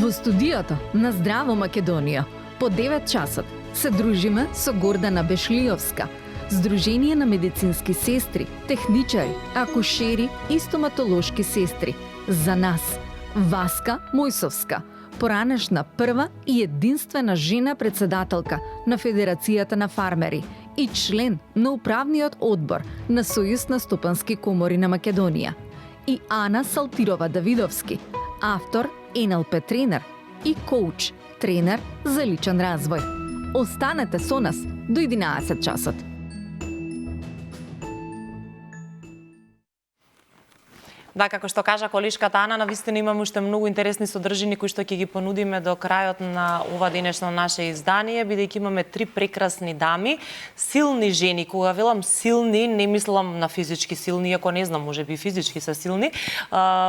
Во студиото на Здраво Македонија по 9 часот се дружиме со Гордана Бешлиовска, Сдружение на медицински сестри, техничари, акушери и стоматолошки сестри. За нас, Васка Мојсовска, поранешна прва и единствена жена председателка на Федерацијата на фармери и член на управниот одбор на Сојуз на стопански комори на Македонија. И Ана Салтирова Давидовски, автор, НЛП тренер и коуч, тренер за личен развој. Останете со нас до 11 часот. Да, како што кажа колешката Ана, навистина имаме уште многу интересни содржини кои што ќе ги понудиме до крајот на ова денешно наше издание, бидејќи имаме 3 прекрасни дами, силни жени. Кога велам силни, не мислам на физички силни, иако не знам, можеби физички се силни.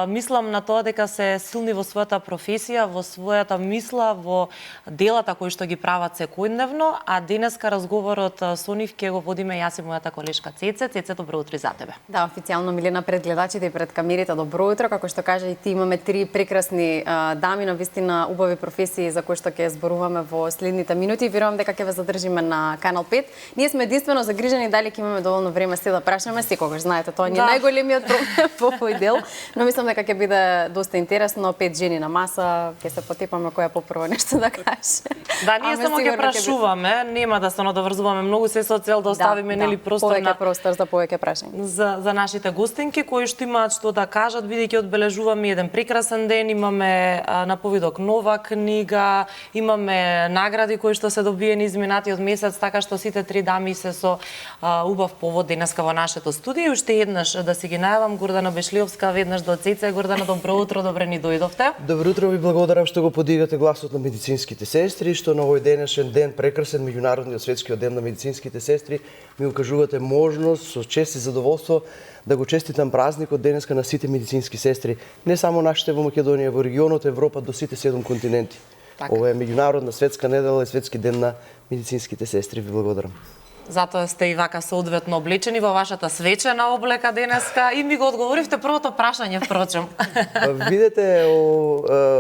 Мислам на тоа дека се силни во својата професија, во својата мисла, во делата кои што ги прават секојдневно, а денеска разговорот со нив ќе го водиме јас и мојата колешка Цеце. Цеце, добро утро за тебе. Да, официјално Милена пред гледачите и пред камерите, добро утро. Како што кажа и ти, имаме 3 прекрасни дами, навистина убави професии за кои што ќе зборуваме во следните минути. Верувам дека ќе ве задржиме на Канал 5. Ние сме единствено загрижени дали ќе имаме доволно време се да прашаме, секогаш знаете, тоа не е најголемиот проблем во овој дел, но мислам дека ќе биде доста интересно. 5 жени на маса, ќе се потепаме која попрво нешто да каже. Да, ние само ќе прашуваме, нема да се надоврзуваме многу, се со цел да оставиме нели простор на простор за повеќе прашања. За нашите гостинки кои што имаат што да кажат, бидејќи одбележуваме еден прекрасен ден, имаме на повидок нова книга, имаме награди кои што се добиени изминатиот месец, така што сите 3 дами се со убав повод денеска во нашето студио. Уште еднаш да си ги најавам, Гордана Бешлиовска, веднаш до Цеце. Гордана, добро утро, добре ни дојдовте. Добро утро, ви благодарам што го подигате гласот на медицинските сестри, што на овој денешен ден, прекрасен меѓународниот светскиот ден на медицинските сестри, ми укажувате можност со чест и задоволство да го честитам празникот денеска на сите медицински сестри, не само нашите во Македонија, во регионот Европа, до сите 7 континенти. Така. Ова е меѓународна светска недела и светски ден на медицинските сестри. Ви благодарам. Затоа сте и вака соодветно облечени во вашата свечена облека денеска и ми го одговоривте првото прашање, впрочем. Видете,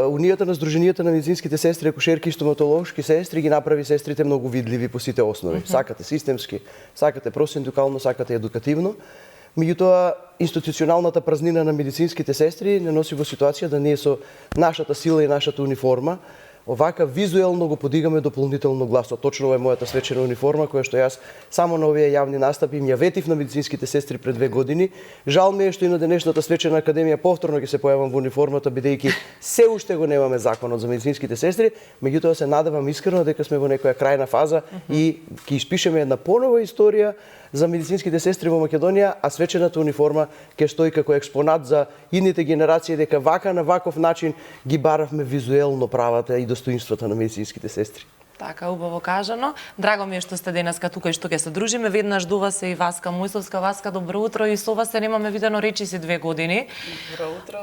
Унијата на Сдруженијата на медицинските сестри, акушерки и стоматолошки сестри ги направи сестрите многу видливи по сите основи. Сакате системски, сакате просиндикално, сакате едукативно. Меѓутоа, институционалната празнина на медицинските сестри не носи во ситуација да ние со нашата сила и нашата униформа овака визуелно го подигаме дополнително гласот. Точно ова е мојата свечена униформа, која што јас само на овие јавни настапи ја ветив на медицинските сестри пред 2 години. Жал ми е што и на денешната свечена академија повторно ќе се појавам во униформата, бидејќи се уште го немаме законот за медицинските сестри, меѓутоа се надевам искрено дека сме во некоја крајна фаза и ќе испишеме една понова историја за медицинските сестри во Македонија, а свечената униформа ќе стои како експонат за идните генерации, дека вака на ваков начин ги баравме визуелно правата и достоинствата на медицинските сестри. Така, убаво кажано. Драго ми е што сте денеска тука и што ќе се дружиме. Веднаш до вас е и Васка Мојсовска. Васка, добро утро, и со вас се немаме видено речиси 2 години. Добро утро.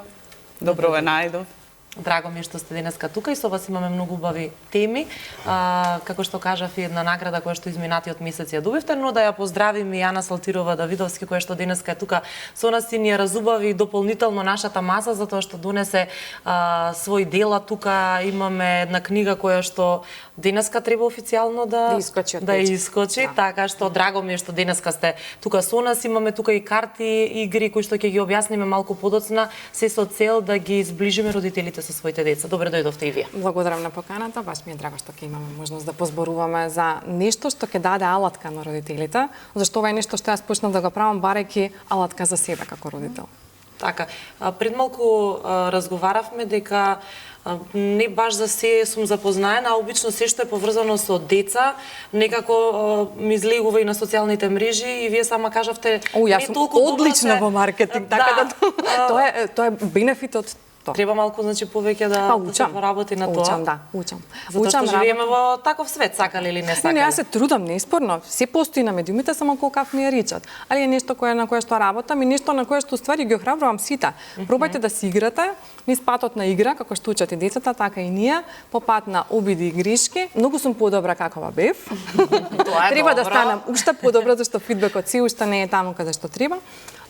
Добро ве најдов. Драго ми е што сте денеска тука и со вас имаме многу убави теми. Како што кажав, и една награда која што изминатиот месец ја добивте, но да ја поздравим и Ана Салтирова Давидовски, која што денеска е тука со нас и ни ја разубави дополнително нашата маса, затоа што донесе свој дела тука. Имаме една книга која што денеска треба официјално да искочи, така што драго ми е што денеска сте тука со нас. Имаме тука и карти, игри кои што ќе ги објасниме малку подоцна, се со цел да ги зближиме родителите со своите деца. Добре дојдовте и вие. Благодарам на поканата, баш ми е драго што ќе имаме можност да позборуваме за нешто што ќе даде алатка на родителите, зашто ова е нешто што јас почнав да го правам барајќи алатка за себе како родител. Така, пред малку разговаравме дека не баш за се сум запознаена, а обично се што е поврзано со деца, некако ми излегува и на социјалните мрежи и вие сама кажавте јас сум одлична во маркетинг, така да тоа е бенефитот. Треба малку, значи, повеќе да се поработи на тоа. Учам. Затоа што живееме во таков свет, сакали или не сакали. Не, јас се трудам, неспорно. Се постои на медиумите, само колкав ми ја речат. Али е нешто на кое што работам и нешто на кое што ствари ги охрабрувам сите. Пробајте да си играте, низ патот на игра, како што учат и децата, така и ние, по пат на обиди и грешки. Многу сум подобра какова бев. Треба да станам уште подобра, зашто фидбекот си уште не е таму каде што треба.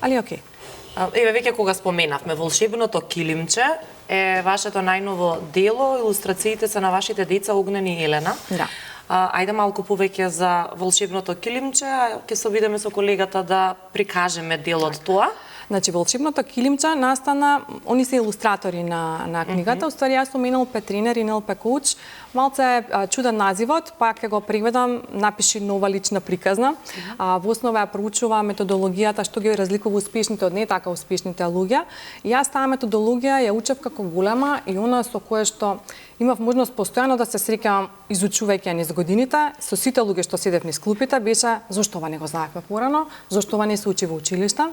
Али окей. Еве веќе кога споменавме волшебното килимче е вашето најново дело, илустрациите се на вашите деца Огнен и Елена. Да. Ајде малку повеќе за волшебното килимче, ќе се обидеме со колегата да прикажеме дел од тоа. Значи, волшебното килимче настана, они се илустратори на книгата. Уствари, јас сум NLP тренер и NLP коуч. Малце е чуден називот, па ќе го преведам, напиши нова лична приказна. Во основа ја проучува методологијата што ги разликува успешните од не така успешните луѓе. И јас таа методологија ја учев како голема и она со кое што имав можност постојано да се среќавам изучувајќи ја низ годините, со сите луѓе што седев низ клупите, беше зошто ова не го знаевме порано, зошто ова не се учи во училиште.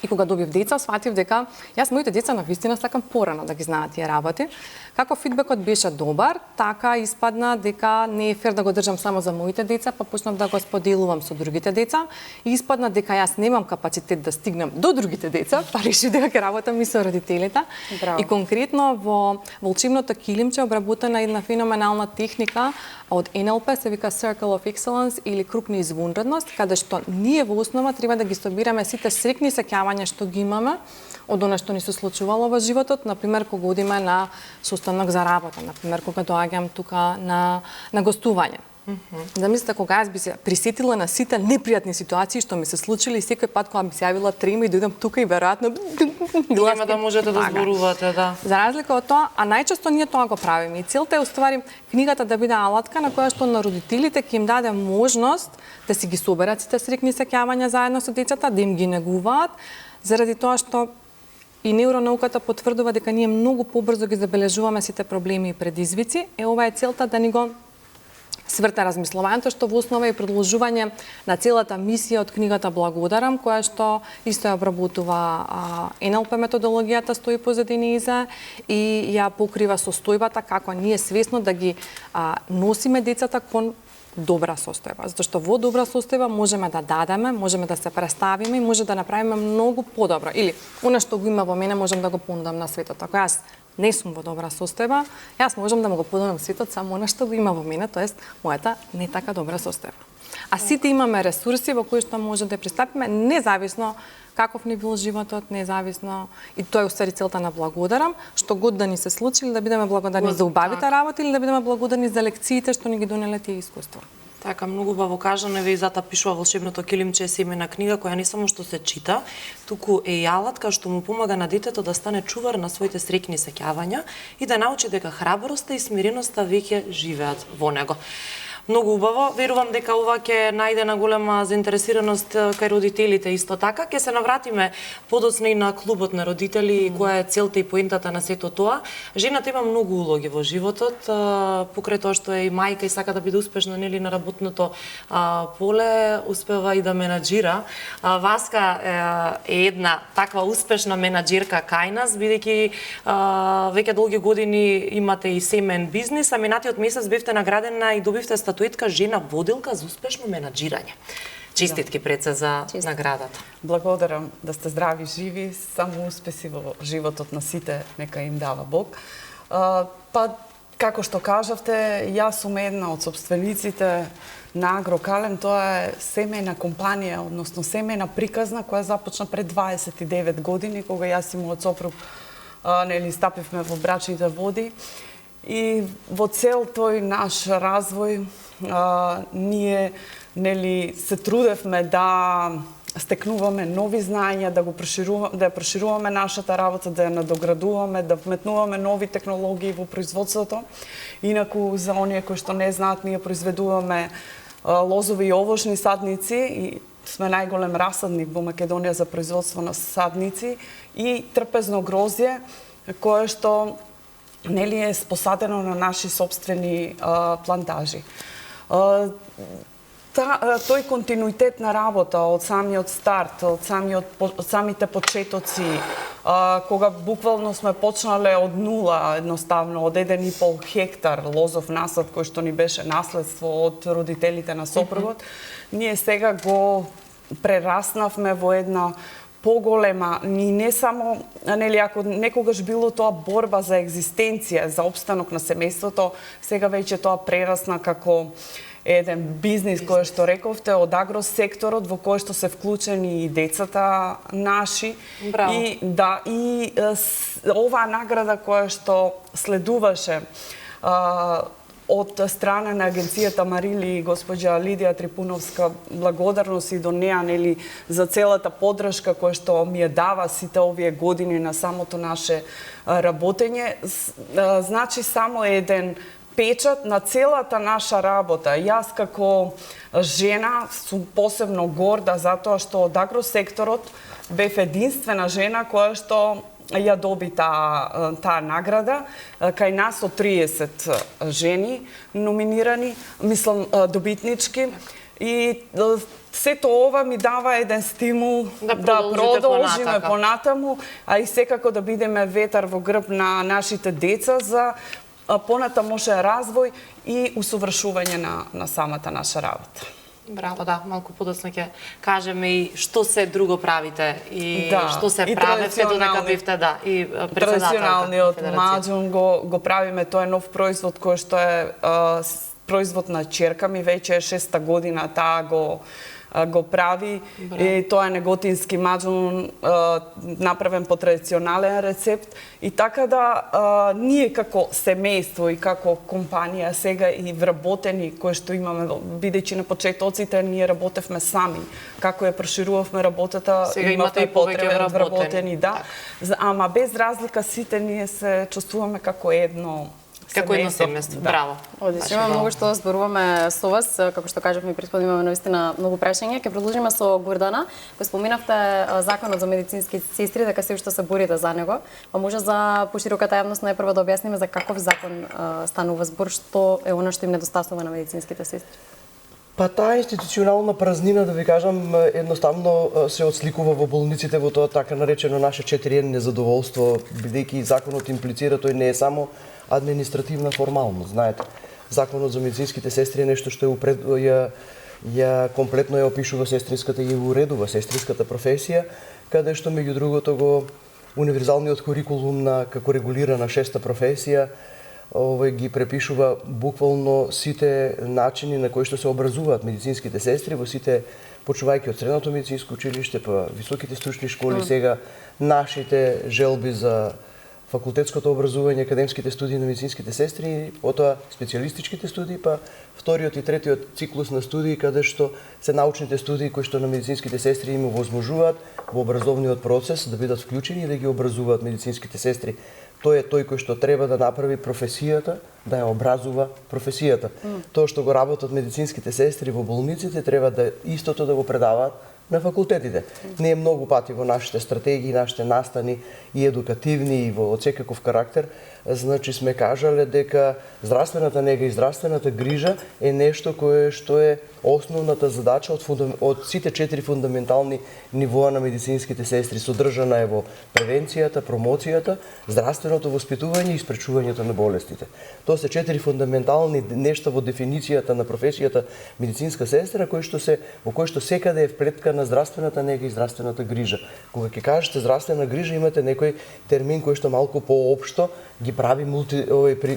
И кога добив деца, сватив дека јас моите деца навистина сакам порано да ги знаат тие работи. Како фидбекот беше добар, така испадна дека не е фер да го држам само за моите деца, па почнав да го споделувам со другите деца. И испадна дека јас немам капацитет да стигнам до другите деца, па решив дека ќе работам и со родителите. Браво. И конкретно во волшебното килимче обработена една феноменална техника од NLP, се вика Circle of Excellence или круг на извонредност, каде што ние во основа треба да ги собираме сите среќни сеќавања што ги имаме од она што ни се случувало во животот, например кога одиме на состанок за работа, например кога доаѓам тука на гостување. Да мислите кога јас би се присетила на сите непријатни ситуации што ми се случили и секој пат кога ми се јавила трема и дојдам тука и веројатно Нема да можете да зборувате, да. За разлика од тоа, а најчесто ние тоа го правиме. И целта е уствари книгата да биде алатка на која што на родителите ќе им даде можност да си ги соберат сите среќни сеќавања заедно со децата, да им ги негуваат, заради тоа што и невронауката потврдува дека ние многу побрзо ги забележуваме сите проблеми и предизвици. Ова е целта да ни го сврта размислувањето, што во основа е продолжување на целата мисија од книгата Благодарам, која што исто ја обработува NLP методологијата, стои позадини иза и ја покрива состојбата како ние свесно да ги носиме децата кон добра состојба, затоа што во добра состојба можеме да дадеме, можеме да се представиме и може да направиме многу подобро. Или она што го има во мене можам да го понудам на светот. Ако јас не сум во добра состојба, јас можам да му го понудам светот само она што го има во мене, тоест мојата не така добра состојба. А сите имаме ресурси во кои што може да пристапиме независно каков ни бил животот, независно, и тоа е устари целта на Благодарам, што год да ни се случи, или да бидеме благодарни за убавите работи, или да бидеме благодарни за лекциите што ни ги донеле тие искуства. Така, многу убаво кажано, еве и зата пишува волшебното килимче е семена книга која не само што се чита, туку е и алатка што му помага на детето да стане чувар на своите среќни сеќавања и да научи дека храброста и смиреноста веќе живеат во него. Многу убаво, верувам дека ова ќе најде на голема заинтересираност кај родителите исто така. Ќе се навратиме подоцна и на клубот на родители, која е целта и поентата на сето тоа. Жената има многу улоги во животот, покрај тоа што е и мајка и сака да биде успешна нели на работното поле, успева и да менаџира. Васка е една таква успешна менаџерка кај нас, бидејќи веќе долги години имате и семен бизнис, а минатиот месец бевте наградена и добивте статуетка жена водилка за успешно менаџирање. Честитки пред се за наградата. Благодарам да сте здрави, живи, само успеси во животот на сите, нека им дава Бог. Па, како што кажавте, јас сум една од собствениците на Агрокалем, тоа е семејна компанија, односно семејна приказна која започна пред 29 години, кога јас и мојот сопруг нели стапивме во брачните води. И во цел тој наш развој ние нели се трудевме да стекнуваме нови знаења, да ја прошируваме нашата работа, да ја надоградуваме, да вметнуваме нови технологии во производството. Инаку за оние кои што не знаат, ние произведуваме лозови и овошни садници и сме најголем расадник во Македонија за производство на садници и трпезно грозје кое што нели е посадено на наши собствени плантажи. Тој континуитет на работа од самиот старт, од самите почетоци, кога буквално сме почнале од нула, едноставно, од 1,5 хектар лозов насад кој што ни беше наследство од родителите на сопругот, ние сега го прераснавме во една поголема, и не само, нели, ако некогаш било тоа борба за екзистенција, за опстанок на семејството, сега веќе тоа прерасна како еден бизнис кој што рековте од агросекторот во кој што се вклучени и децата наши. Браво. И оваа награда која што следуваше од страна на агенцијата Марили и госпоѓа Лидија Трипуновска, благодарност и до неа, нели, за целата поддршка која што ми ја дава сите овие години на самото наше работење, значи само еден печат на целата наша работа. Јас како жена сум посебно горда затоа што од агросекторот бев единствена жена која што ја доби таа награда. Кај нас од 30 жени номинирани, мислам добитнички, и сето ова ми дава еден стимул да продолжиме понатаму, а и секако да бидеме ветар во грб на нашите деца за понатамошен развој и усовршување на самата наша работа. Браво, да, малку подоцна ќе кажеме и што се друго правите и што се и правевте додека бевте, и традиционалниот маџун го правиме, тоа е нов производ кој што е производ на ќерка ми, веќе е 6-та година таа го прави. И тоа е неготински маџун направен по традиционален рецепт, и така да ние како семејство и како компанија сега и вработени кои што имаме, бидејќи на почетоците ние работевме сами, како ја проширувавме работата, сега имате и повеќе вработени, ама без разлика сите ние се чувствуваме како едно семејство. Браво. Одлично, имаме многу што зборуваме со вас, како што кажавме претходно, имаме навистина многу прашања. Ќе продолжиме со Гордана. Кој споменавте законот за медицински сестри, дека се уште се борите за него. Па може за пошироката јавност најпрво да објасниме за каков закон станува збор, што е она што им недостасува на медицинските сестри? Па таа институционална празнина, да ви кажам, едноставно се отсликува во болниците во тоа така наречено наше 4N незадоволство, бидејќи законот имплицира, тој не е само административна формалност. Знаете, законот за медицинските сестри е нешто што комплетно ја опишува сестринската и уредува сестринската професија, каде што меѓу другото го универзалниот курикулум на како регулирана 6-та професија ги препишува буквално сите начини на кои што се образуваат медицинските сестри во сите, почувајќи од средното медицинско училиште, па високите стручни школи, сега нашите желби за факултетското образување, академските студии на медицинските сестри, потоа специјалистичките студии, па вториот и третиот циклус на студии, каде што се научните студии кои што на медицинските сестри им овозможуваат во образовниот процес да бидат вклучени и да ги образуваат медицинските сестри. Тој е тој кој што треба да направи професијата, да ја образува професијата. Тоа што го работат медицинските сестри во болниците треба да истото да го предаваат на факултетите. Ние многу пати во нашите стратегии, нашите настани и едукативни и во секаков карактер, значи сме кажале дека здравствената нега и здравствената грижа е нешто кое што е основната задача од сите 4 фундаментални нивоа на медицинските сестри. Содржана е во превенцијата, промоцијата, здравственото воспитување и спречувањето на болестите. Тоа се 4 фундаментални нешта во дефиницијата на професијата медицинска сестра, во кој што секаде е вплеткана здравствената нега и здравствената грижа. Кога ќе кажете здравствена грижа, имате некој термин кој што малку поопшто ги прави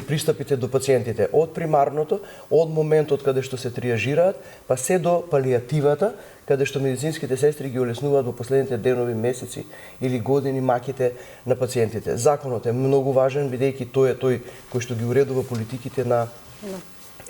пристапите до пациентите. Од примарното, од моментот каде што се триажираат, па се до палијативата, каде што медицинските сестри ги олеснуваат во последните денови, месеци или години маките на пациентите. Законот е многу важен, бидејќи тој е тој кој што ги уредува политиките на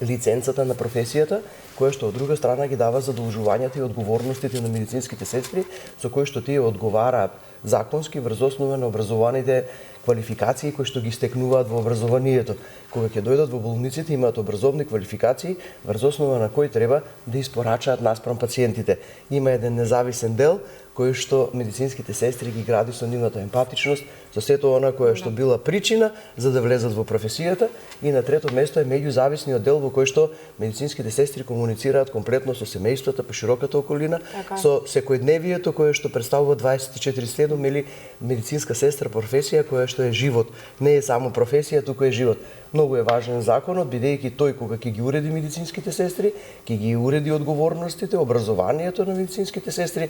лиценцата на професијата, која што од друга страна ги дава задолжувањата и одговорностите на медицинските сестри, со кои што тие одговараат законски врз основа на образованите квалификации кои што ги стекнуваат во образованието. Кога ќе дојдат во болниците, имаат образовни квалификации врз основа на кои треба да испорачаат наспрам пациентите. Има еден независен дел кој што медицинските сестри ги гради со нивната емпатичност, со сето она кое што била причина за да влезат во професијата, и на трето место е меѓузависниот дел во кој што медицинските сестри комуницираат комплетно со семејствата, по широката околина, со секојдневието кое што представува 24/7 или медицинска сестра професија која што е живот. Не е само професија, туку е живот. Многу е важен законот, бидејќи тој кога ќе ги уреди медицинските сестри, ќе ги уреди одговорностите, образованието на медицинските сестри,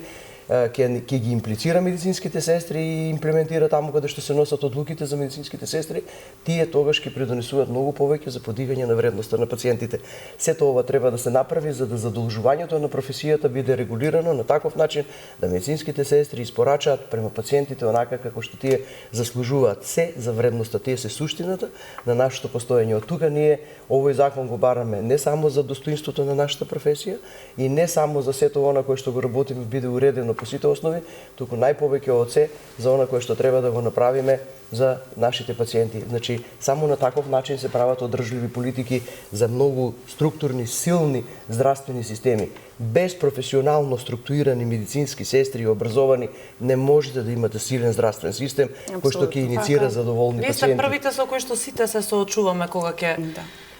ќе ги имплицира медицинските сестри и имплементира таму каде што што се носат одлуките за медицинските сестри, тие тогаш ќе придонесуваат многу повеќе за подигање на вредноста на пациентите. Сето ова треба да се направи за да задолжувањето на професијата биде регулирано на таков начин да медицинските сестри испорачаат према пациентите онака како што тие заслужуваат. Се за вредноста, тие се суштината на нашето постоење. Од тука ние овој закон го бараме не само за достоинството на нашата професија и не само за сето она кое што го работиме биде уредено по сите основи, туку најповеќе од се за она кое што треба да го направиме за нашите пациенти. Значи, само на таков начин се прават одржливи политики за многу структурни, силни здравствени системи. Без професионално структурирани медицински сестри и образовани не можете да имате силен здравствен систем кој што ќе иницира задоволни Вие пациенти. сте првите со кои што сите се соочуваме кога ќе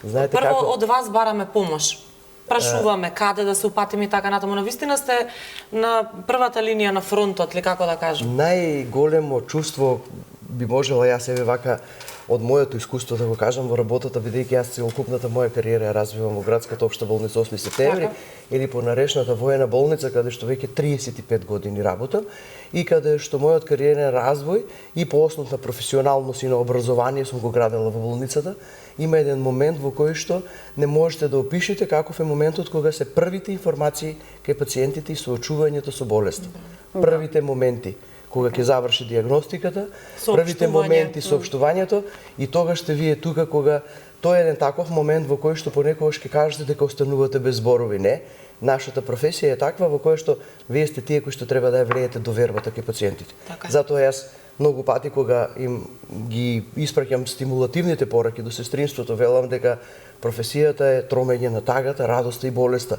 Знаете прво како? од вас бараме помош. Прашуваме каде да се упатиме и така натаму. Навистина сте на првата линија на фронтот, или како да кажам. Најголемо чувство би можела јас себе вака од моето искуство да го кажам во работата, бидејќи јас целокупната моја кариера ја развивам во градската општа болница 8 септември или по нарешната воена болница каде што веќе 35 години работам и каде што мојот кариерен развој и по основ на професионалност и на образование сум го градела во болницата. Има еден момент во кој што не можете да опишете каков е моментот кога се првите информации кај пациентите и соочувањето со болест. Првите моменти кога ќе заврши диагностиката, првите моменти соопштувањето и тогаш сте вие тука кога тој е еден таков момент во кој што понекогаш ќе кажете дека останувате без зборови. Не, нашата професија е таква во која што вие сте тие кои што треба да ја влијете довербата кај пациентите. Затоа јас многу пати кога им ги испраќам стимулативните пораки до сестринството, велам дека професијата е тромење на тагата, радоста и болеста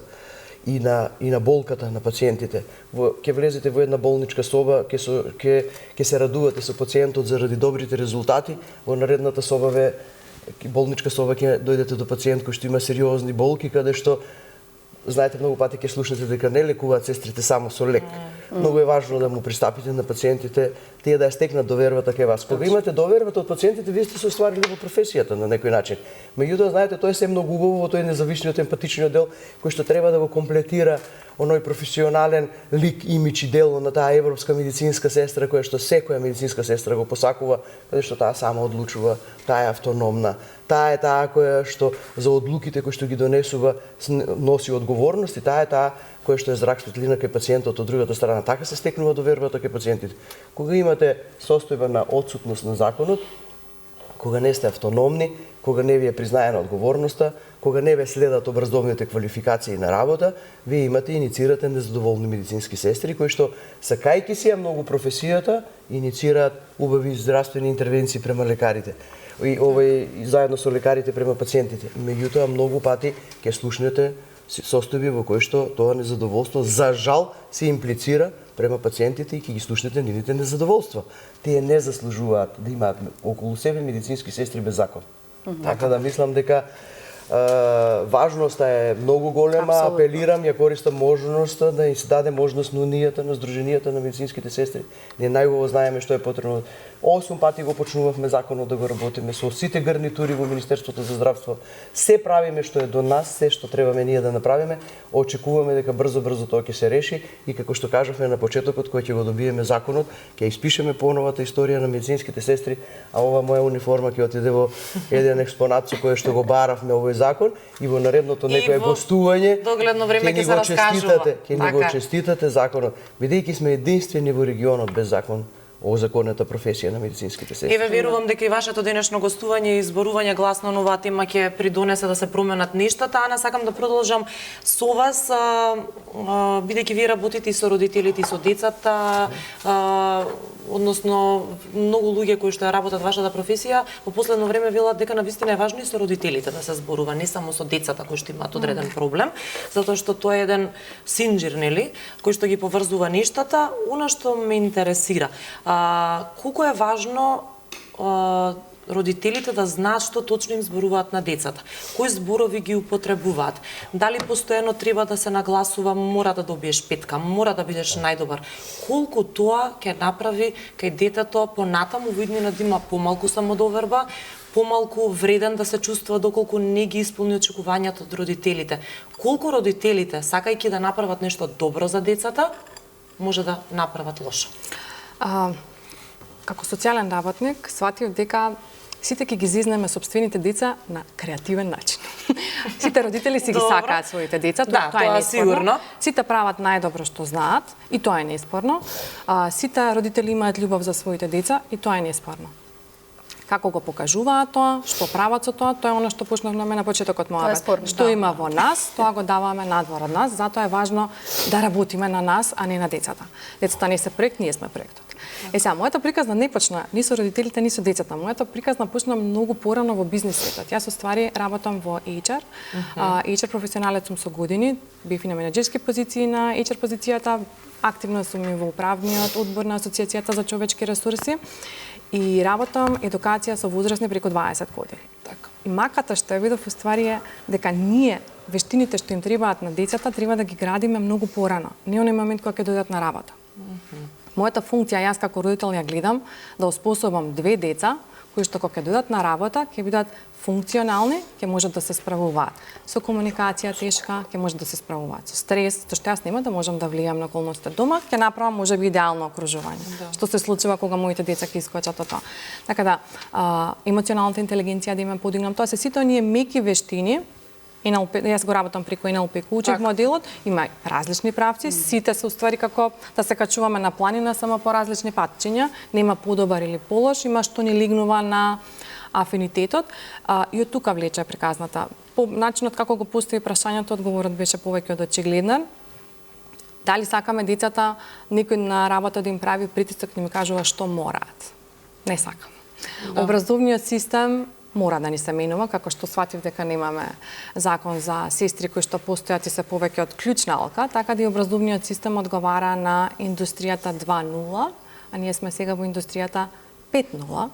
и на болката на пациентите. Ќе влезете во една болничка соба, ќе се радувате со пациентот заради добрите резултати, во наредната соба болничка соба ќе дојдете до пациент кој што има сериозни болки, каде што знаете, многу пати ќе слушнете дека не лекуваат сестрите само со лек. Многу е важно да му пристапите на пациентите, тие да ја стекнат довербата кај вас. Кога имате довербата од пациентите, вие сте се остварили во професијата на некој начин. Меѓутоа, знаете, тоа е се многу убаво во тој независниот емпатичниот дел кој што треба да го комплетира оној професионален лик, имидж и дело на таа европска медицинска сестра која што секоја медицинска сестра го посакува, каде што таа сама одлучува, таа е автономна. Таа е таа која што за одлуките кои што ги донесува носи одговорност и таа е таа која што е зрак светлина кај пациентот од другата страна. Така се стекнува довербата кај пациентите. Кога имате состојба на отсутност на законот, кога не сте автономни, кога не ви е признаена одговорноста, кога не ве следат образовните квалификации на работа, вие имате и иницирате незадоволни медицински сестри кои што сакајќи си ја многу професијата, иницираат убави здравствени интервенции према лекарите. И заедно со лекарите према пациентите. Меѓутоа многу пати ќе слушнете состојби во кои што тоа незадоволство за жал се имплицира према пациентите и ќе ги слушнете нивните незадоволства. Тие не заслужуваат да имаат околу себе медицински сестри без закон. Така да мислам дека важноста е многу голема. Апелирам, ја користам можноста да им се даде можност на унијата, на здруженијата на медицинските сестри. Ние најубаво знаеме што е потребно. 8 пати го почнувавме законот да го работиме со сите гарнитури во Министерството за здравство. Се правиме што е до нас, се што требаме ние да направиме. Очекуваме дека брзо тоа ќе се реши и како што кажавме на почетокот кога ќе го добиеме законот, ќе испишеме поновата историја на медицинските сестри, а ова моја униформа ќе отиде во еден експонат со кој што го баравме овој закон и во наредното некое гостување догледно време ќе се раскажува. Ќе ни го честитате законот, бидејќи сме единствени во регионот без закон о законната професија на медицинските сестри. Еве верувам дека и вашето денешно гостување и изборување гласно на оваа тема ќе придонесе да се променат нештата. Ана, сакам да продолжам со вас, бидејќи вие работите и со родителите и со децата, односно многу луѓе кои што ја работат вашата професија, во последно време велат дека навистина е важно и со родителите да се зборува, не само со децата кои што имаат одреден проблем, затоа што тоа е еден синџир, нели, кој што ги поврзува нештата. Она што ме интересира, колку е важно родителите да знаат што точно им зборуваат на децата, кои зборови ги употребуваат, дали постојано треба да се нагласува мора да добиеш петка, мора да бидеш најдобар, колку тоа ќе направи кај детето понатаму во иднина да има помалку самодоверба, помалку вреден да се чувствува доколку не ги исполни очекувањата од родителите. Колку родителите, сакајќи да направат нешто добро за децата, може да направат лошо? како социјален работник сватив дека сите ќе ги зизнеме собствените деца на креативен начин. Сите родители си ги сакаат своите деца, тоа е неспорно. Сите прават најдобро што знаат, и тоа е неспорно. Сите родители имаат љубов за своите деца, и тоа е неспорно. Како го покажуваат тоа, што прават со тоа е оно што почнавме на почетокот мојавет. Што има во нас, тоа го даваме надвор од нас, затоа е важно да работиме на нас, а не на децата. Децата не се проект, ние сме проектот. Сега, мојата приказна не почна ни со родителите, ни со децата. Мојата приказна почна многу порано во бизнис светот. Јас оствари работам во HR. HR професионалец сум со години, бив и на менаџерски позиции на HR позицијата, активно сум и во управниот одбор на Асоциацијата за човечки ресурси и работам едукација со возрастни преку 20 години. Така. И маката што ја видов уствари е дека ние вештините што им требаат на децата треба да ги градиме многу порано, не оној момент кога ќе дојдат на работа. Мојата функција, јас како родител ја гледам, да оспособам 2 деца кои што кога ќе дојдат на работа, ќе бидат функционални, ќе можат да се справуваат со комуникација тешка, ќе можат да се справуваат со стрес, зашто јас нема да можам да влијам на околностите дома, ќе направам можеби идеално окружување. Што се случува кога моите деца ќе искочат од тоа. Така да, емоционалната интелигенција да има подигнам, тоа се сите оние меки вештини. Јас го работам преку NLP коучинг моделот, има различни правци, сите се уствари како да се качуваме на планина, само по различни патчиња, нема подобар или полош, има што ни лигнува на афинитетот, и од тука влече приказната. По начинот како го постави прашањето, одговорот беше повеќе од очигледен. Дали сакаме децата некој на работа да им прави притисок, да ми кажува што мораат? Не сакам. Образовниот систем мора да ни се менува, како што сватив дека немаме закон за сестри кои што постојат и се повеќе од клучна алка, така да и образовниот систем одговара на индустријата 2.0, а ние сме сега во индустријата 5.0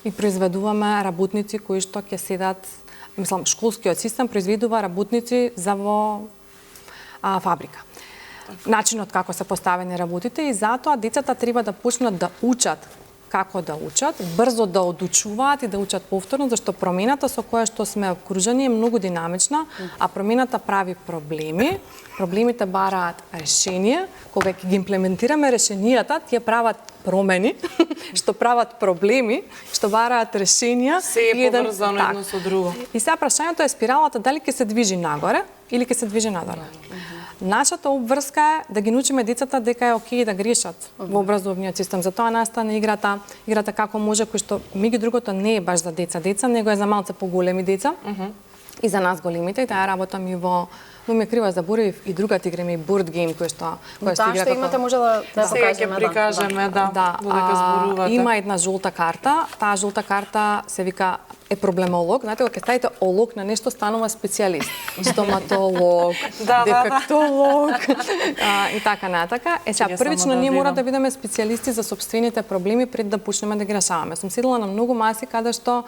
и произведуваме работници кои што ќе седат, мислам, школскиот систем произведува работници за во фабрика. Начинот како се поставени работите и затоа децата треба да почнат да учат како да учат, брзо да одучуваат и да учат повторно, зашто промената со која што сме окружени е многу динамична, а промената прави проблеми, проблемите бараат решение, кога ќе ги имплементираме решенијата, тие прават промени, што прават проблеми, што бараат решенија. Се е поврзано едно со друго. И сега прашањето е спиралата дали ќе се движи нагоре или ќе се движи надолу. Нашата обврска е да ги научиме децата дека е окей да грешат во образовниот систем. Затоа настана играта како може, кој што меѓу другото не е баш за деца, него е за малце поголеми деца и за нас големите. И таа работам и во ме крива заборавив и другата игра и board game кој што игра што имате може да покажеме. Сега ќе прикажеме, додека зборувате. Има една жолта карта. Таа жолта карта се вика е проблемолог. Знаете, кога ќе ставите олог на нешто, станува специјалист. Стоматолог, дефектолог и така натака. Сега првично ние мора да бидеме специјалисти за сопствените проблеми пред да почнеме да ги решаваме. Сум седела на многу маси каде што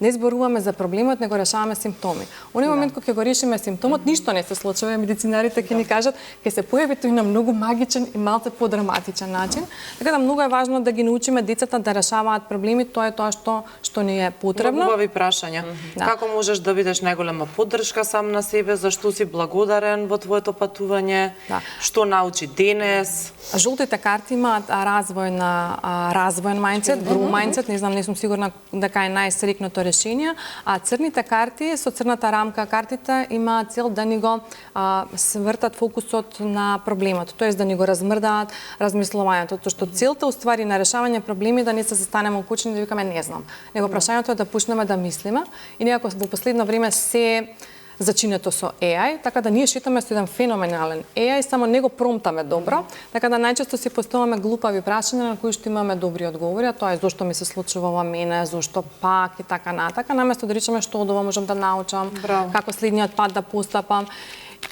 не зборуваме за проблемот, него решаваме симптоми. Оној момент кога ќе го решиме симптомот, ништо не се случува, медицинарите ќе ни кажат, ќе се појави тој на многу магичен и малце подраматичен начин. Така да многу е важно да ги научиме децата да решаваат проблеми, тоа е тоа што ни е потребно. Многу убави прашања. Како можеш да бидеш најголема поддршка сам на себе, зашто си благодарен во твоето патување, што научи денес? Жолтите карти имаат развоен мајндсет, grow mindset, не знам, не сум сигурна дека е најстрикното решение, а црните карти со црната рамка картите имаат цел да ни го свртат фокусот на проблемот, тоест да ни го размрдаат размислувањето, тоа што целта уствари на решавање проблеми да не се застанеме окучени да викаме не знам. Него прашањето е да почнеме да мислиме и некако во последно време се зачинето со AI, така да ние шетаме со еден феноменален AI, само него промптаме добро, така да најчесто си поставаме глупави прашања на кои што имаме добри одговори, а тоа е зошто ми се случува во мене, зошто пак и така натака, наместо да речеме што од ова можам да научам, како следниот пат да постапам.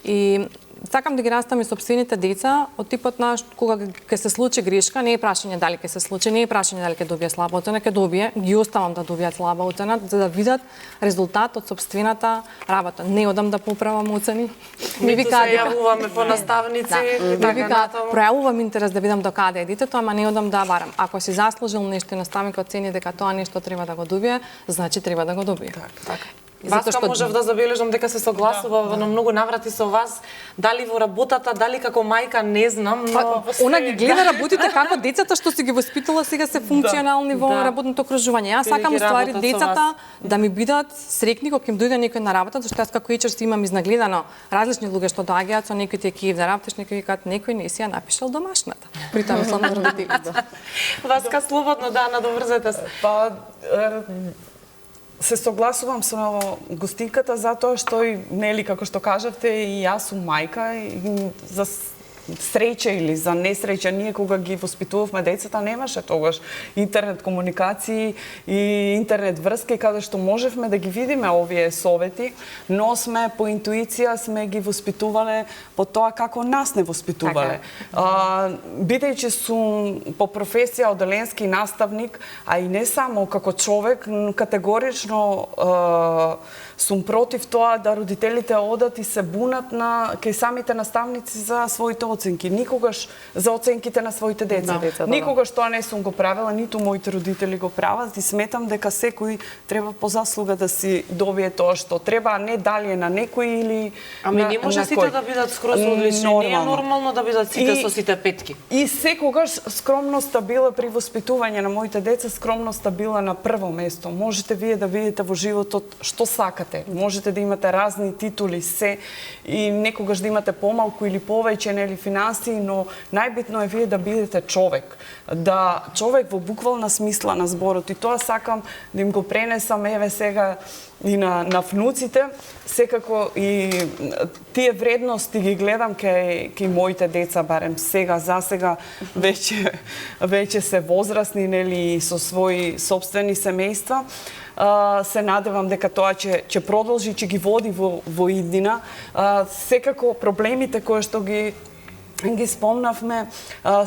И сакам да ги растам и сопствените деца од типот на кога ќе се случи грешка, не е прашање дали ќе се случи, не е прашање дали ќе добие слаба оцена, ќе добие, ги оставам да добијат слаба оцена за да видат резултат од сопствената работа. Не одам да поправам оцени. Ми вика се јавуваме по наставници и така натаму. Пројавувам интерес да видам докаде е детето, ама не одам да барам. Ако си заслужил нешто и наставникот цени дека тоа нешто треба да го добие, значи треба да го добие. Така. Васка можев да забележам дека се согласува на многу наврати со вас, дали во работата, дали како мајка, не знам, но Она ги гледа работите како децата што си ги воспитала сега се функционални во работното окружување. Јас сакам уствари децата да ми бидат среќни кога им дојде некој на работа, зашто јас како HR си имам изнагледано различни луѓе што доаѓаат со некои екип да работиш, некои викаат некој не си ја напишал домашната. При тоа мислам на родителите. Васка слободно да надоврзете се. Па се согласувам со гостинката затоа што и нели како што кажавте и јас сум мајка и за среќа или за несреќа, ние кога ги воспитувавме децата немаше тогаш интернет комуникации и интернет врски каде што можевме да ги видиме овие совети, но сме по интуиција сме ги воспитувале по тоа како нас не воспитувале. Бидејќи сум по професија оделенски наставник, а и не само како човек, категорично сум против тоа да родителите одат и се бунат на кај самите наставници за своите оценки. Никогаш за оценките на своите деца. Никогаш тоа не сум го правела, ниту моите родители го прават и сметам дека секој треба по заслуга да си добие тоа што треба, а не дали е на некој или Ами не може сите да бидат скроз одлични, не е нормално да бидат сите со сите петки. И секогаш скромноста била при воспитување на моите деца, скромноста била на прво место. Можете вие да видите во животот што сакате. Можете да имате разни титули, се, и некогаш да имате помалку или повеќе, нели финансии, но најбитно е вие да бидете човек. Да човек во буквална смисла на зборот. И тоа сакам да им го пренесам еве сега и на внуците, секако и тие вредности ги гледам кај моите деца, барем сега, засега веќе се возрастни, нели, со своји собствени семејства. Се надевам дека тоа ќе продолжи, ќе ги води во иднина. Секако проблемите кои што ги спомнавме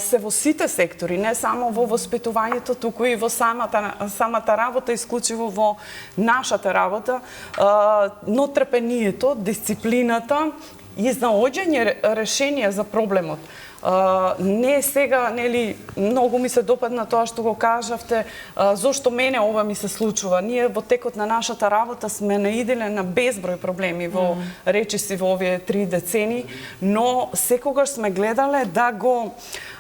се во сите сектори, не само во воспитувањето, туку и во самата работа, исклучиво во нашата работа, но трпението, дисциплината и изнаоѓање решенија за проблемот. Не сега, нели, многу ми се допадна тоа што го кажавте, зошто мене ова ми се случува. Ние во текот на нашата работа сме наиделе на безброј проблеми во речиси во овие 3 децени, но секогаш сме гледале да го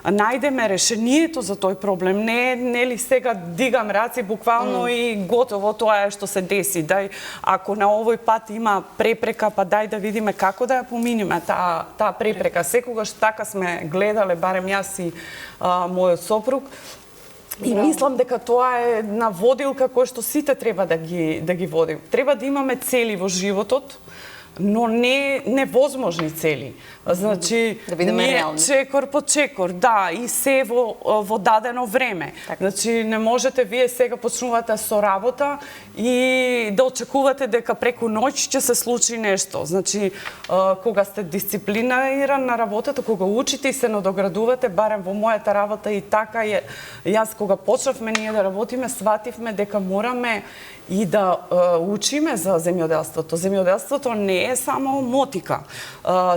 најдеме решението за тој проблем. Не, нели, сега дигам раци буквално и готово, тоа е што се деси. Дај, ако на овој пат има препрека, па дај да видиме како да ја поминиме таа препрека. Секогаш така сме гледале, барем јас и мојот сопруг. И мислам дека тоа е една водилка која што сите треба да ги водим. Треба да имаме цели во животот, но не невозможни цели. Значи, да бидеме реални. Чекор по чекор, да, и се во дадено време. Так. Значи, не можете вие сега почнувате со работа и да очекувате дека преку ноќ ќе се случи нешто. Значи, кога сте дисциплиниран на работата, кога учите и се надоградувате, барем во мојата работа и така, јас кога почнавме ние да работиме, свативме дека мораме и да учиме за земјоделството. Земјоделството не е само мотика,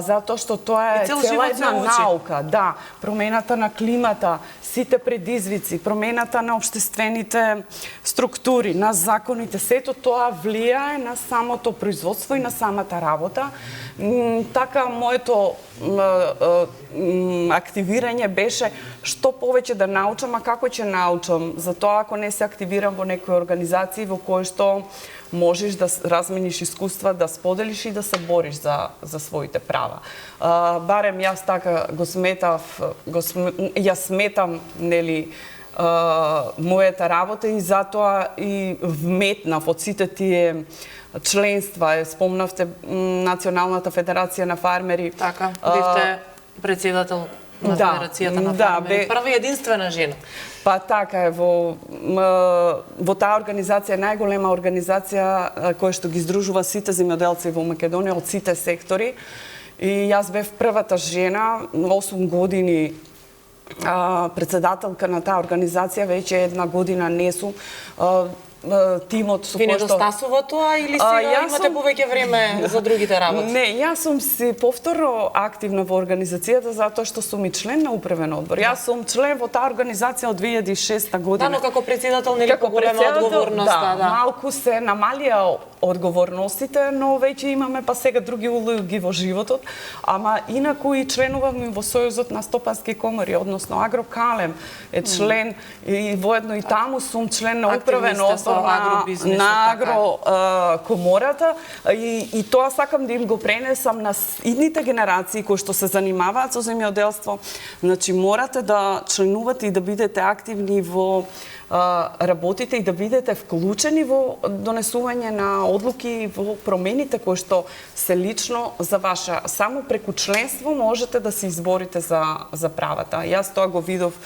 затоа што тоа е цела една наука. Да, промената на климата, сите предизвици, промената на општествените структури, на законите, сето тоа влијае на самото производство и на самата работа. Така, моето активирање беше што повеќе да научам, а како ќе научам? Затоа ако не се активирам во некои организации во кои што можеш да размениш искуства, да споделиш и да се бориш за своите права. Барем јас така ја сметам, нели, мојата работа и затоа и вметнав од сите тие членства. Спомнавте Националната федерација на фармери. Така, бевте председател на Федерацијата на фармери. Прва и единствена жена. Па така е, во таа организација, најголема организација која што ги здружува сите земјоделци во Македонија од сите сектори. И јас бев првата жена, 8 години председателка на таа организација, веќе една година не сум. Тимот со кој што... Ви недостасува тоа или сега имате повеќе време за другите работи? Не, јас сум си повторно активна во организацијата затоа што сум и член на управен одбор. Јас сум член во таа организација од 2006 година. Да, но како председател нели поголема одговорноста, да. Малку се намалија одговорностите, но веќе имаме па сега други улоги во животот, ама инаку и членуваме во Сојузот на стопански комори, односно Агрокалем е член и воедно и таму сум член на управен одбор на агрокомората и тоа сакам да им го пренесам на идните генерации кои што се занимаваат со земјоделство. Значи морате да членувате и да бидете активни во работите и да бидете вклучени во донесување на одлуки во промените кои што се лично за ваша. Само преку членство можете да се изборите за правата. Јас тоа го видов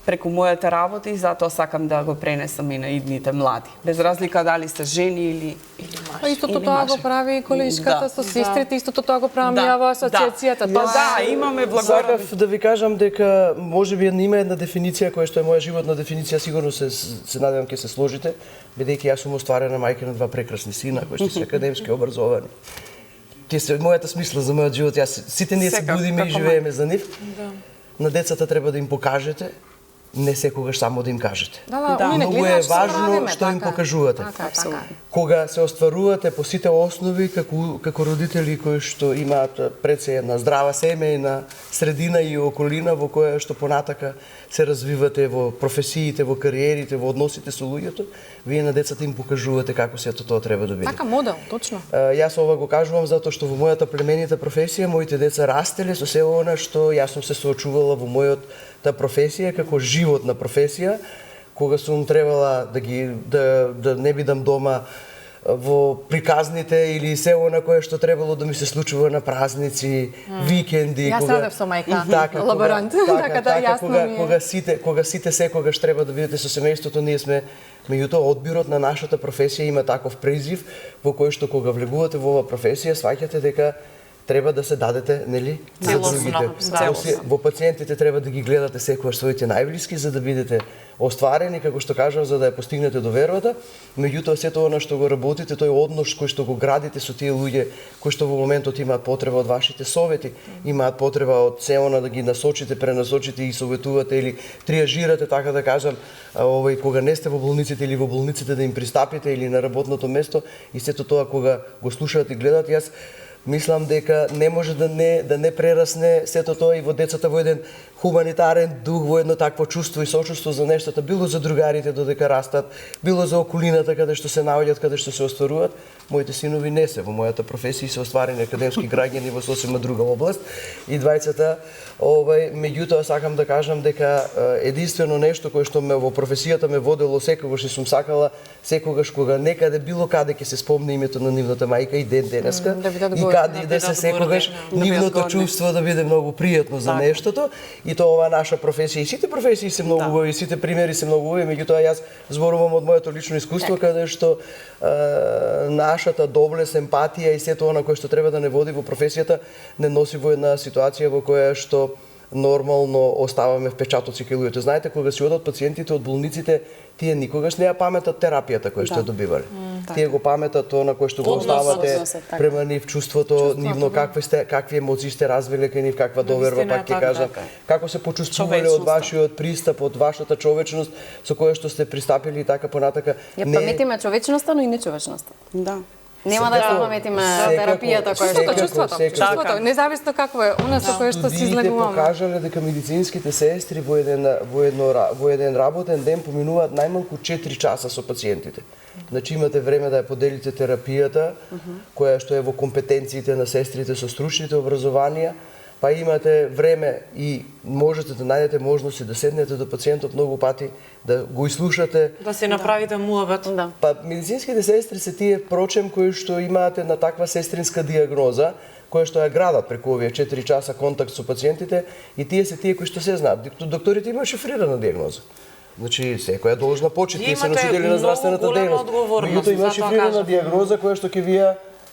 преку мојата работа и затоа сакам да го пренесам и на идните млади. Без разлика дали се жени или мажи. Истото тоа го прави и колешката со сестрите, истото тоа го правам ја во асоциацијата. Да, имаме благодарност. Сакав да ви кажам дека можеби има една дефиниција која што е моја животна дефиниција, сигурно се надевам ќе се сложите, бидејќи јас сум остварена мајка на два прекрасни сина кои што се академски образовани. Тие се мојата смисла за мојот живот, сите ние се будиме и живееме за нив. На децата треба да им покажете, не секогаш само да им кажете. Многу е важно што им покажувате. Кога се остварувате по сите основи како родители кои што имаат пред се една здрава семејна средина и околина во која што понатака се развивате во професиите, во кариерите, во односите со луѓето, вие на децата им покажувате како сето тоа треба да биде. Така модел, точно. Јас ова го кажувам затоа што во мојата племенита професија моите деца растеле со се она што јас сум се соочувала во мојата професија како животна професија, кога сум требала да не бидам дома во приказните или се она кое што требало да ми се случува на празници, викенди, Јас радев со мајка, лаборант, така да јасно ми е. Кога сите секогаш треба да бидете со семејството, ние сме меѓутоа одбирот на нашата професија има таков призив во кој што кога влегувате во оваа професија сваќате дека треба да се дадете, нели, за другите. Во пациентите треба да ги гледате секогаш своите најблиски за да бидете остварени, како што кажав, за да ја постигнете довербата. Меѓутоа сето она што го работите, тој однос кој што го градите со тие луѓе кои што во моментот имаат потреба од вашите совети, имаат потреба од се она да ги насочите, пренасочите и советувате или триажирате, така да кажам, кога не сте во болниците или во болниците да им пристапите или на работното место и сето тоа кога го слушаат и гледат, јас мислам дека не може да не прерасне сето тоа и во децата во еден хуманитарен дух, во едно такво чувство и сочувство за нештата, било за другарите додека растат, било за околината каде што се наоѓаат, каде што се остваруваат. Моите синови не се во мојата професија, се остварени академски граѓани во сосема друга област и двајцата, меѓутоа сакам да кажам дека единствено нешто кое што ме во професијата ме водело секогаш и сум сакала секогаш кога некаде било каде ќе се спомне името на нивната мајка и ден денеска и каде да се секогаш нивното чувство да биде многу пријатно за нештото и тоа ова наша професија и сите професии се многу убави, сите примери се многу убави, меѓутоа јас зборувам од моето лично искуство каде што нашата доблест, емпатија и сето она кое што треба да не води во професијата не носи во една ситуација во која што нормално оставаме впечатоци кај луѓето. Знаете, кога си одат пациентите од болниците, тие никогаш не ја паметат терапијата која што ја добивале. Тие го паметат тоа на кој што го оставате према нив, чувството, нивно какви емоции сте развиле кај нив, каква доверба, пак ќе кажам, како се почувствувале од вашиот пристап, од вашата човечност со која што сте пристапили и така понатака. Ја паметиме човечноста, но и нечовечноста. Да. Нема да се паметиме терапијата која што чувството, независно какво е она со кое што се излегуваме. Студиите покажале дека медицинските сестри во еден работен ден поминуваат најмалку 4 часа со пациентите. Значи имате време да ја поделите терапијата, која што е во компетенциите на сестрите со стручните образованија, па имате време и можете да најдете можности да седнете до пациентот многу пати, да го изслушате. Да се направите муабет. Па медицинските сестри се тие прочем кои што имаат една таква сестринска диагноза, која што ја градат преку овие 4 часа контакт со пациентите и тие се тие кои што се знаат. Докторите имаат шифрирана диагноза. Значи, секоја должна почит, тие се носители на здравствената дејност. Меѓутоа има шифрирана диагноза која што ќе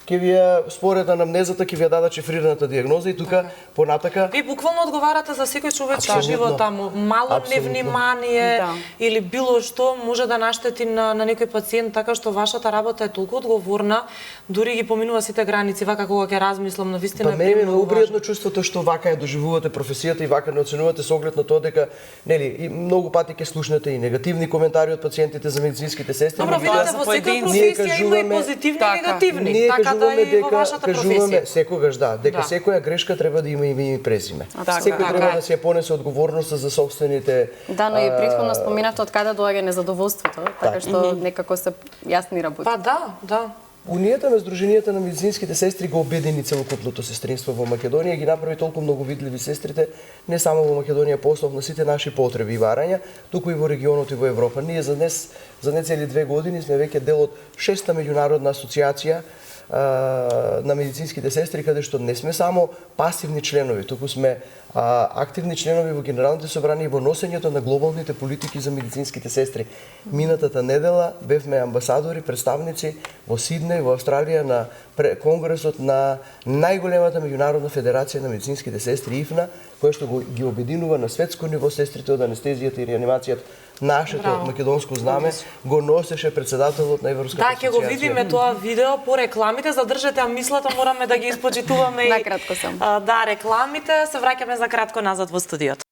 ќе ви ја според анамнезата ќе ви ја дадат шифрираната дијагноза и тука понатака Ви буквално одговарате за секој човечки Апсолутно. живот таму. Мало Апсолутно. невнимание Да. или било што може да наштети на некој пациент, така што вашата работа е толку одговорна, дури ги поминува сите граници, вака кога ќе размислам, навистина Па мене ми е многу пријатно чувството што вака ја доживувате професијата и вака не оценувате со оглед на тоа дека нели и многу пати ќе слушнете и негативни коментари од пациентите за медицинските сестри. Добро, меѓутоа, видите, за во секоја поединци. Ние професија има и кажуваме- позитивни и Така. негативни, Ние така да кажуваме и во вашата професија. секогаш дека Да. секоја грешка треба да има име и презиме. Така, Секој така треба е. да си ја понесе одговорноста за собствените Да, но и претходно споминавте од каде доаѓа незадоволството, така што некако се јасни работи. Па да. Унијата на Сдруженијата на медицинските сестри го обедини целокупното сестринство во Македонија и ги направи толку многу видливи сестрите, не само во Македонија по основ на сите наши потреби и барања, туку и во регионот и во Европа. Ние за не цели 2 години сме веќе дел од 6-та меѓународна асоциација на медицинските сестри, каде што не сме само пасивни членови, туку сме активни членови во Генералните собрани и во носењето на глобалните политики за медицинските сестри. Минатата недела бевме амбасадори, представници во Сиднеј, во Австралија на конгресот на најголемата меѓународна федерација на медицинските сестри ИФНА, која што ги обединува на светско ниво сестрите од анестезијата и реанимацијата. Нашето Браво. македонско знаме го носеше председателот на Европската Да, ќе го асоциација. видиме тоа видео по рекламите, задржете ја мислата, мораме да ги испочитуваме и Накратко само. да, рекламите, се враќаме за кратко назад во студиото.